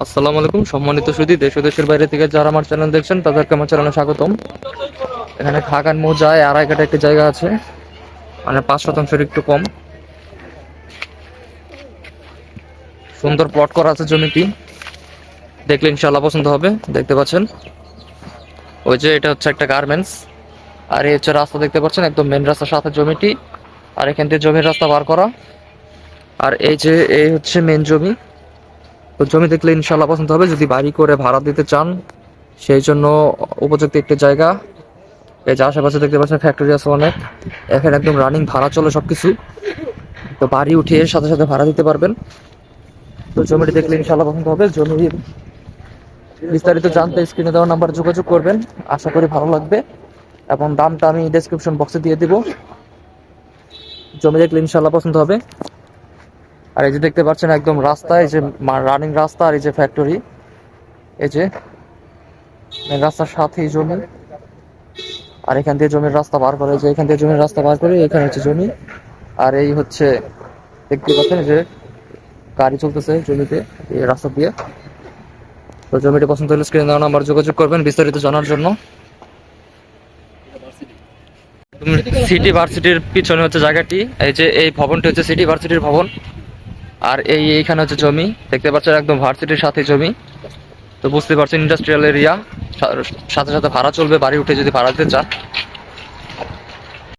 আসসালামু আলাইকুম সম্মানিত সুধী, দেশ ও দেশের বাইরে থেকে যারা আমার চ্যানেল দেখছেন তাদেরকে আমার চ্যানেলে স্বাগতম। এখানে খাগান মৌজায় আড়াই কাঠা একটি জায়গা আছে, মানে 5% একটু কম। সুন্দর প্লট করা আছে জমিটি, দেখলে ইনশাআল্লাহ পছন্দ হবে। দেখতে পাচ্ছেন ওই যে এটা হচ্ছে একটা গার্মেন্টস, আর এই হচ্ছে রাস্তা দেখতে পাচ্ছেন, একদম মেন রাস্তার সাথে জমিটি। আর এখান থেকে জমির রাস্তা বার করা, আর এই যে এই হচ্ছে মেন জমি। তো জমি দেখলে ইনশাআল্লাহ পছন্দ হবে যদি বাড়ি করে ভাড়া দিতে চান, সেই জন্য উপযুক্ত একটি জায়গা। এই যে আশেপাশে দেখতে পাচ্ছেন ফ্যাক্টরি আছে অনেক, এখানে একদম রানিং ভাড়া চলে সবকিছু। তো বাড়ি উঠিয়ে সাথে সাথে ভাড়া দিতে পারবেন। তো জমিটি দেখলে ইনশাআল্লাহ পছন্দ হবে। জমির বিস্তারিত জানতে স্ক্রিনে দেওয়া নাম্বার যোগাযোগ করবেন, আশা করি ভালো লাগবে। এবং দামটা আমি ডেসক্রিপশন বক্সে দিয়ে দিব। জমি দেখলে ইনশাআল্লাহ পছন্দ হবে। আর এই যে দেখতে পাচ্ছেন একদম রাস্তা, এই যে রানিং রাস্তা, আর এই যে ফ্যাক্টরি, এই যে রাস্তার সাথেই জমি। আর এখান দিয়ে জমির রাস্তা বার করে, যে এখান দিয়ে জমির রাস্তা বার করে এখানে হচ্ছে জমি। আর এই হচ্ছে দেখতে পাচ্ছেন যে গাড়ি চলতেছে জমিতে এই রাস্তা দিয়ে। তো জমিটি পছন্দ হলে স্ক্রিনে দেওয়া নাম্বার যোগাযোগ করবেন বিস্তারিত জানার জন্য। সিটি ভার্সিটির পিছনে হচ্ছে জায়গাটি, এই যে এই ভবনটি হচ্ছে সিটি ভার্সিটির ভবন। আর এইখানে হচ্ছে জমি দেখতে পাচ্ছেন, একদম ভার্সিটির সাথে জমি। তো বুঝতে পারছেন ইন্ডাস্ট্রিয়াল এরিয়া, সাথে সাথে ভাড়া চলবে বাড়ি উঠে যদি ভাড়া দিতে চান।